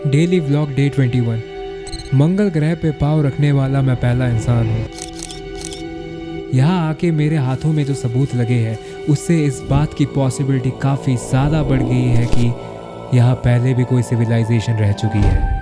Daily vlog day 21। मंगल ग्रह पे पाँव रखने वाला मैं पहला इंसान हूँ। यहाँ आके मेरे हाथों में जो सबूत लगे हैं उससे इस बात की पॉसिबिलिटी काफ़ी ज़्यादा बढ़ गई है कि यहाँ पहले भी कोई सिविलाइजेशन रह चुकी है।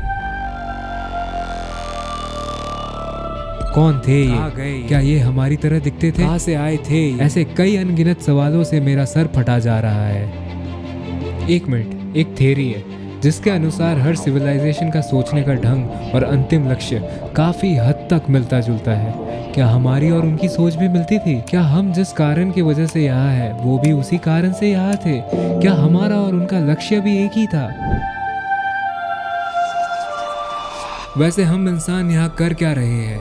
कौन थे ये? क्या ये हमारी तरह दिखते थे? कहाँ से आए थे? ऐसे कई अनगिनत सवालों से मेरा सर फटा जा रहा है। एक मिनट, एक थ्योरी है जिसके अनुसार हर सिविलाइजेशन का सोचने का ढंग और अंतिम लक्ष्य काफ़ी हद तक मिलता जुलता है। क्या हमारी और उनकी सोच भी मिलती थी? क्या हम जिस कारण की वजह से यहाँ है वो भी उसी कारण से यहाँ थे? क्या हमारा और उनका लक्ष्य भी एक ही था? वैसे हम इंसान यहाँ कर क्या रहे हैं?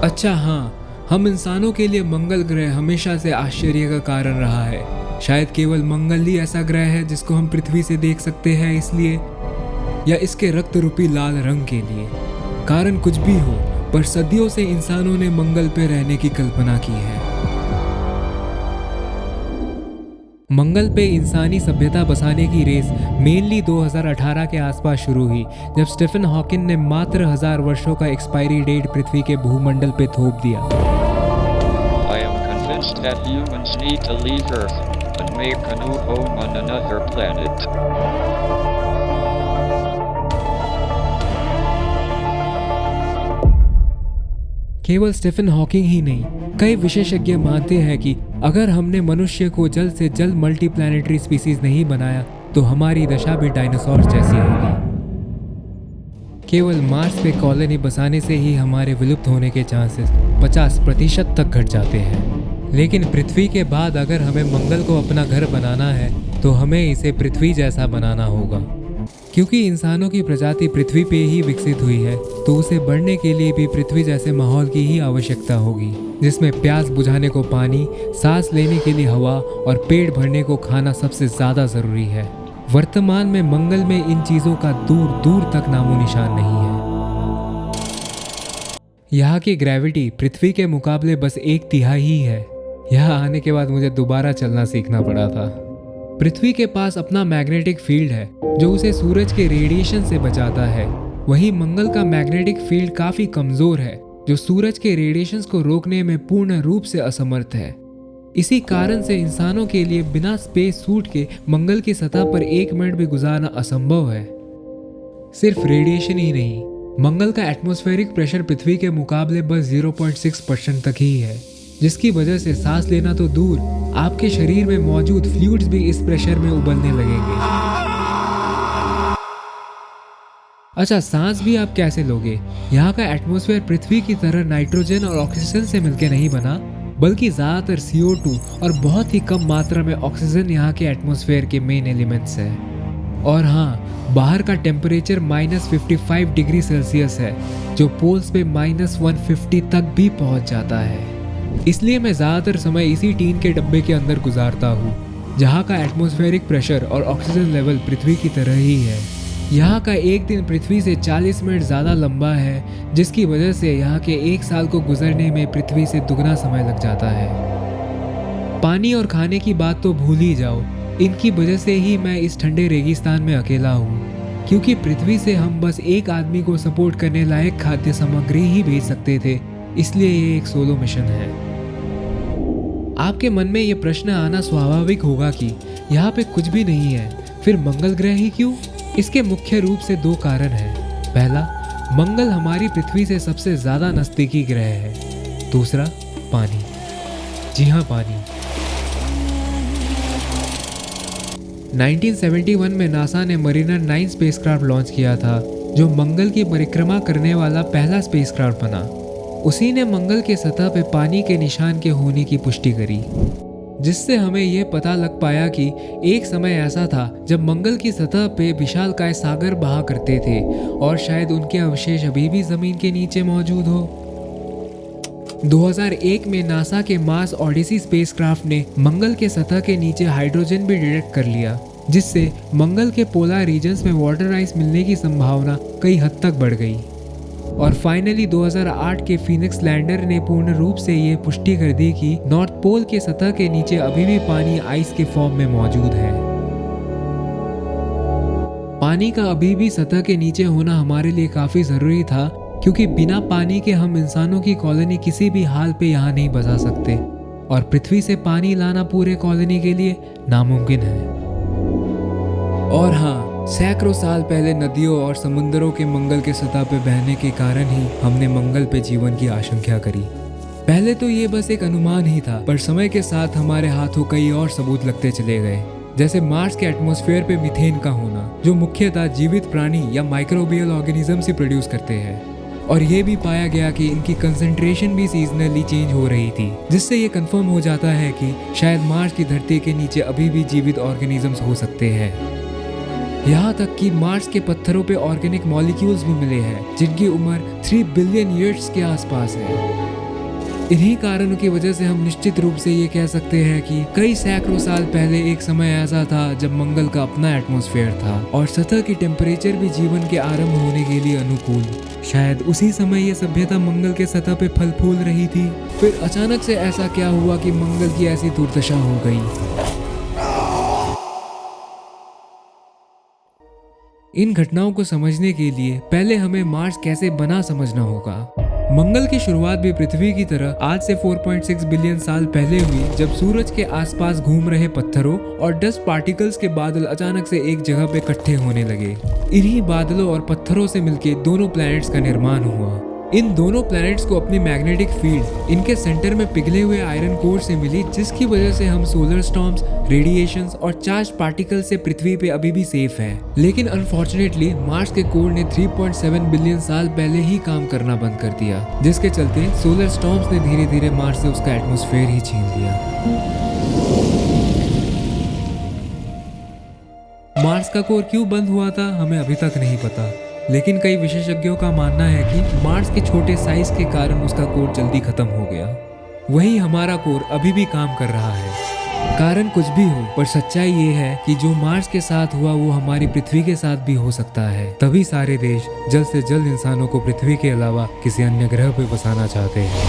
अच्छा हाँ, हम इंसानों के लिए मंगल ग्रह हमेशा से आश्चर्य का कारण रहा है। शायद केवल मंगल ही ऐसा ग्रह है जिसको हम पृथ्वी से देख सकते हैं इसलिए, या इसके रक्त रूपी लाल रंग के लिए। कारण कुछ भी हो, पर सदियों से इंसानों ने मंगल पे रहने की कल्पना की है। मंगल पे इंसानी सभ्यता बसाने की रेस मेनली 2018 के आसपास शुरू हुई, जब स्टीफन हॉकिंग ने मात्र 1000 वर्षों का एक्सपायरी डेट पृथ्वी के भूमंडल पे थोप दिया। I am convinced that humans need to leave Earth and make a new home on another planet. केवल स्टीफन हॉकिंग ही नहीं, कई विशेषज्ञ मानते हैं कि अगर हमने मनुष्य को जल्द से जल्द मल्टी प्लैनेटरी स्पीसीज नहीं बनाया तो हमारी दशा भी डायनासोर जैसी होगी। केवल मार्स पे कॉलोनी बसाने से ही हमारे विलुप्त होने के चांसेस 50% तक घट जाते हैं। लेकिन पृथ्वी के बाद अगर हमें मंगल को अपना घर बनाना है तो हमें इसे पृथ्वी जैसा बनाना होगा। क्योंकि इंसानों की प्रजाति पृथ्वी पे ही विकसित हुई है तो उसे बढ़ने के लिए भी पृथ्वी जैसे माहौल की ही आवश्यकता होगी, जिसमें प्यास बुझाने को पानी, सांस लेने के लिए हवा और पेट भरने को खाना सबसे ज़्यादा ज़रूरी है। वर्तमान में मंगल में इन चीज़ों का दूर दूर तक नामो निशान नहीं है। यहाँ की ग्रेविटी पृथ्वी के मुकाबले बस 1/3 ही है। यहाँ आने के बाद मुझे दोबारा चलना सीखना पड़ा था। पृथ्वी के पास अपना मैग्नेटिक फील्ड है जो उसे सूरज के रेडिएशन से बचाता है। वहीं मंगल का मैग्नेटिक फील्ड काफी कमजोर है जो सूरज के रेडिएशंस को रोकने में पूर्ण रूप से असमर्थ है। इसी कारण से इंसानों के लिए बिना स्पेस सूट के मंगल की सतह पर 1 मिनट भी गुजारना असंभव है। सिर्फ रेडिएशन ही नहीं, मंगल का एटमॉस्फेरिक प्रेशर पृथ्वी के मुकाबले बस 0.6% तक ही है, जिसकी वजह से सांस लेना तो दूर, आपके शरीर में मौजूद फ्लूइड्स भी इस प्रेशर में उबलने लगेंगे। अच्छा, सांस भी आप कैसे लोगे? यहाँ का एटमॉस्फेयर पृथ्वी की तरह नाइट्रोजन और ऑक्सीजन से मिलकर नहीं बना, बल्कि ज्यादातर CO2 और बहुत ही कम मात्रा में ऑक्सीजन यहाँ के एटमॉस्फेयर के मेन एलिमेंट्स है। और हाँ, बाहर का टेम्परेचर -55 डिग्री सेल्सियस है जो पोल्स पे -150 तक भी पहुँच जाता है। इसलिए मैं ज़्यादातर समय इसी टीन के डब्बे के अंदर गुजारता हूँ, जहाँ का एटमॉस्फेरिक प्रेशर और ऑक्सीजन लेवल पृथ्वी की तरह ही है। यहाँ का एक दिन पृथ्वी से 40 मिनट ज़्यादा लंबा है, जिसकी वजह से यहाँ के 1 साल को गुजरने में पृथ्वी से दुगना समय लग जाता है। पानी और खाने की बात तो भूल ही जाओ, इनकी वजह से ही मैं इस ठंडे रेगिस्तान में अकेला हूँ, क्योंकि पृथ्वी से हम बस एक आदमी को सपोर्ट करने लायक खाद्य सामग्री ही भेज सकते थे, इसलिए ये एक सोलो मिशन है। आपके मन में ये प्रश्न आना स्वाभाविक होगा कि यहाँ पे कुछ भी नहीं है, फिर मंगल ग्रह ही क्यों? इसके मुख्य रूप से 2 कारण हैं। पहला, मंगल हमारी पृथ्वी से सबसे ज्यादा नजदीकी ग्रह है। दूसरा, पानी। जी हाँ, पानी। 1971 में नासा ने मरीनर 9 स्पेसक्राफ्ट लॉन्च किया था, जो मंगल की परिक्रमा करने वाला पहला स्पेसक्राफ्ट बना। उसी ने मंगल के सतह पे पानी के निशान के होने की पुष्टि करी, जिससे हमें यह पता लग पाया कि एक समय ऐसा था जब मंगल की सतह पे विशालकाय सागर बहा करते थे और शायद उनके अवशेष अभी भी जमीन के नीचे मौजूद हो। 2001 में नासा के मार्स ओडिसी स्पेसक्राफ्ट ने मंगल के सतह के नीचे हाइड्रोजन भी डिटेक्ट कर लिया, जिससे मंगल के पोलर रीजन्स में वाटर आइस मिलने की संभावना कई हद तक बढ़ गई। और फाइनली 2008 के फीनिक्स लैंडर ने पूर्ण रूप से ये पुष्टि कर दी कि नॉर्थ पोल के सतह के नीचे अभी भी पानी आइस के फॉर्म में मौजूद है। पानी का अभी भी सतह के नीचे होना हमारे लिए काफी जरूरी था, क्योंकि बिना पानी के हम इंसानों की कॉलोनी किसी भी हाल पे यहाँ नहीं बसा सकते और पृथ्वी से पानी लाना पूरे कॉलोनी के लिए नामुमकिन है। और हाँ, सैकड़ों साल पहले नदियों और समुद्रों के मंगल के सतह पे बहने के कारण ही हमने मंगल पे जीवन की आशंका करी। पहले तो ये बस एक अनुमान ही था, पर समय के साथ हमारे हाथों कई और सबूत लगते चले गए, जैसे मार्स के एटमॉस्फेयर पे मीथेन का होना, जो मुख्यतः जीवित प्राणी या माइक्रोबियल ऑर्गेनिज्म से प्रोड्यूस करते हैं। और ये भी पाया गया कि इनकी कंसंट्रेशन भी सीजनली चेंज हो रही थी, जिससे ये कंफर्म हो जाता है कि शायद मार्स की धरती के नीचे अभी भी जीवित ऑर्गेनिजम्स हो सकते हैं। यहाँ तक कि मार्स के पत्थरों पे ऑर्गेनिक मॉलिक्यूल्स भी मिले हैं जिनकी उम्र 3 बिलियन ईयर्स के आसपास है। इन्हीं कारणों की वजह से हम निश्चित रूप से ये कह सकते हैं कि कई सैकड़ों साल पहले एक समय ऐसा था जब मंगल का अपना एटमॉस्फेयर था और सतह की टेम्परेचर भी जीवन के आरंभ होने के लिए अनुकूल। शायद उसी समय ये सभ्यता मंगल के सतह पे फल फूल रही थी। फिर अचानक से ऐसा क्या हुआ कि मंगल की ऐसी दुर्दशा हो गई? इन घटनाओं को समझने के लिए पहले हमें मार्स कैसे बना समझना होगा। मंगल की शुरुआत भी पृथ्वी की तरह आज से 4.6 बिलियन साल पहले हुई, जब सूरज के आसपास घूम रहे पत्थरों और डस्ट पार्टिकल्स के बादल अचानक से एक जगह पे इकट्ठे होने लगे। इन्हीं बादलों और पत्थरों से मिलके दोनों प्लैनेट्स का निर्माण हुआ। इन दोनों प्लैनेट्स को अपनी मैग्नेटिक फील्ड इनके सेंटर में पिघले हुए आयरन कोर से मिली, जिसकी वजह से हम सोलर स्टॉर्म्स, रेडिएशंस और चार्ज पार्टिकल्स से पृथ्वी पे अभी भी सेफ है। लेकिन अनफॉर्चुनेटली मार्स के कोर ने 3.7 बिलियन साल पहले ही काम करना बंद कर दिया, जिसके चलते सोलर स्टॉर्म्स ने धीरे धीरे मार्स से उसका एटमॉस्फेयर ही छीन लिया। मार्स का कोर क्यों बंद हुआ था हमें अभी तक नहीं पता, लेकिन कई विशेषज्ञों का मानना है कि मार्स के छोटे साइज के कारण उसका कोर जल्दी खत्म हो गया। वहीं हमारा कोर अभी भी काम कर रहा है। कारण कुछ भी हो, पर सच्चाई ये है कि जो मार्स के साथ हुआ वो हमारी पृथ्वी के साथ भी हो सकता है। तभी सारे देश जल्द से जल्द इंसानों को पृथ्वी के अलावा किसी अन्य ग्रह पे बसाना चाहते हैं।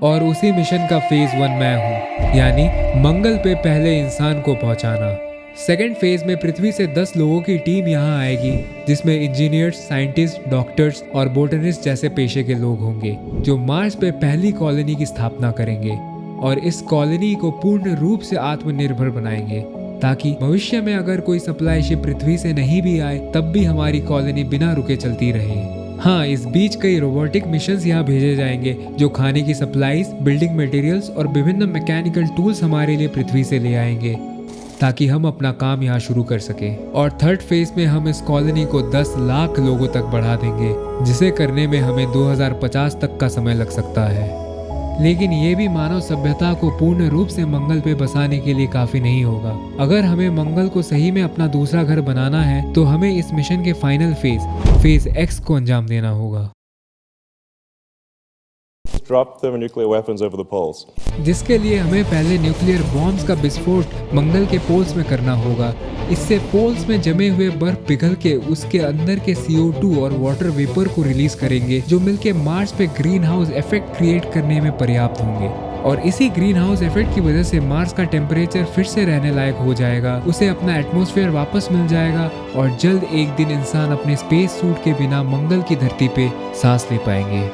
और उसी मिशन का फेज 1 मैं हूँ, यानी मंगल पे पहले इंसान को पहुंचाना। सेकेंड फेज में पृथ्वी से 10 लोगों की टीम यहाँ आएगी, जिसमें इंजीनियर्स, साइंटिस्ट, डॉक्टर्स और बोटनिस्ट जैसे पेशे के लोग होंगे, जो मार्स पे पहली कॉलोनी की स्थापना करेंगे और इस कॉलोनी को पूर्ण रूप से आत्मनिर्भर बनाएंगे, ताकि भविष्य में अगर कोई सप्लाई शिप पृथ्वी से नहीं भी आए तब भी हमारी कॉलोनी बिना रुके चलती रहे। हाँ, इस बीच कई रोबोटिक मिशंस यहाँ भेजे जाएंगे जो खाने की सप्लाईज, बिल्डिंग मटेरियल्स और विभिन्न मैकेनिकल टूल्स हमारे लिए पृथ्वी से ले आएंगे, ताकि हम अपना काम यहाँ शुरू कर सके। और थर्ड फेज में हम इस कॉलोनी को 10 लाख लोगों तक बढ़ा देंगे, जिसे करने में हमें 2050 तक का समय लग सकता है। लेकिन ये भी मानव सभ्यता को पूर्ण रूप से मंगल पे बसाने के लिए काफी नहीं होगा। अगर हमें मंगल को सही में अपना दूसरा घर बनाना है तो हमें इस मिशन के फाइनल फेज X को अंजाम देना होगा, drop thermonuclear weapons over the poles. जिसके लिए हमें पहले न्यूक्लियर बॉम्ब्स का विस्फोट मंगल के पोल्स में करना होगा। इससे पोल्स में जमे हुए बर्फ पिघल के उसके अंदर के CO2 और वाटर वेपर को रिलीज करेंगे, जो मिलके मार्स पे ग्रीन हाउस इफेक्ट क्रिएट करने में पर्याप्त होंगे। और इसी ग्रीन हाउस इफेक्ट की वजह से मार्स का टेम्परेचर फिर से रहने लायक हो जाएगा, उसे अपना एटमॉस्फेयर वापस मिल जाएगा और जल्द एक दिन इंसान अपने स्पेस सूट के बिना मंगल की धरती पे सांस ले पाएंगे।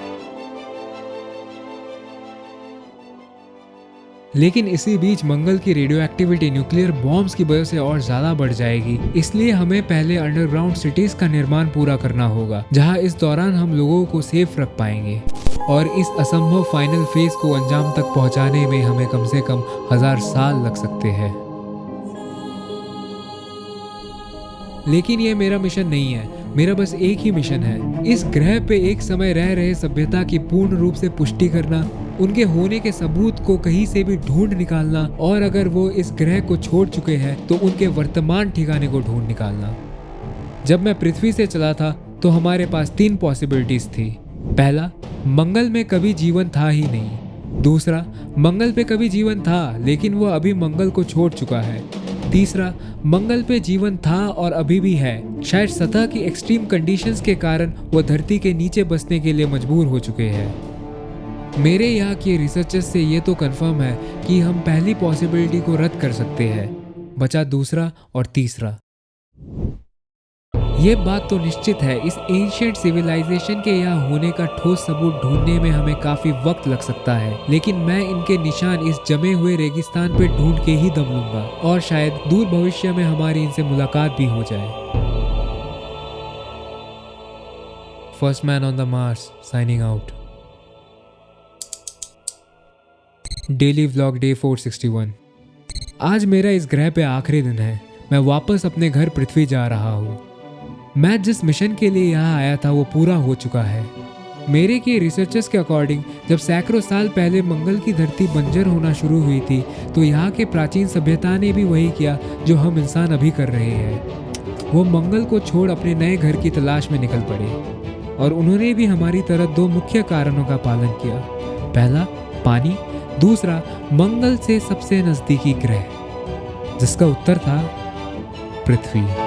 लेकिन इसी बीच मंगल की रेडियो एक्टिविटी न्यूक्लियर बॉम्ब्स की वजह से और ज्यादा बढ़ जाएगी, इसलिए हमें पहले अंडरग्राउंड सिटीज का निर्माण पूरा करना होगा, जहां इस दौरान हम लोगों को सेफ रख पाएंगे। और इस असंभव फाइनल फेज को अंजाम तक पहुंचाने में हमें कम से कम 1000 साल लग सकते हैं। लेकिन ये मेरा मिशन नहीं है, मेरा बस एक ही मिशन है। इस ग्रह पे एक समय रह रहे सभ्यता की पूर्ण रूप से पुष्टि करना, उनके होने के सबूत को कहीं से भी ढूंढ निकालना, और अगर वो इस ग्रह को छोड़ चुके हैं तो उनके वर्तमान ठिकाने को ढूंढ निकालना। जब मैं पृथ्वी से चला था तो हमारे पास 3 पॉसिबिलिटीज थी। पहला, मंगल में कभी जीवन था ही नहीं। दूसरा, मंगल पे कभी जीवन था लेकिन वो अभी मंगल को छोड़ चुका है। तीसरा, मंगल पे जीवन था और अभी भी है, शायद सतह की एक्सट्रीम कंडीशंस के कारण वो धरती के नीचे बसने के लिए मजबूर हो चुके हैं। मेरे यहाँ के रिसर्चर्स से ये तो कंफर्म है कि हम पहली पॉसिबिलिटी को रद्द कर सकते हैं, बचा दूसरा और तीसरा। ये बात तो निश्चित है, इस एंशिएंट सिविलाइजेशन के यहाँ होने का ठोस सबूत ढूंढने में हमें काफी वक्त लग सकता है, लेकिन मैं इनके निशान इस जमे हुए रेगिस्तान पे ढूंढ के ही दम लूंगा और शायद दूर भविष्य में हमारी इनसे मुलाकात भी हो जाए। First man on the Mars signing out. Daily vlog day 461। आज मेरा इस ग्रह पे आखिरी दिन है। मैं वापस अपने घर पृथ्वी जा रहा हूँ। मैं जिस मिशन के लिए यहाँ आया था वो पूरा हो चुका है। मेरे के रिसर्चर्स के अकॉर्डिंग जब सैकड़ों साल पहले मंगल की धरती बंजर होना शुरू हुई थी तो यहाँ के प्राचीन सभ्यता ने भी वही किया जो हम इंसान अभी कर रहे हैं। वो मंगल को छोड़ अपने नए घर की तलाश में निकल पड़े और उन्होंने भी हमारी तरह दो मुख्य कारणों का पालन किया। पहला पानी, दूसरा मंगल से सबसे नजदीकी ग्रह जिसका उत्तर था पृथ्वी।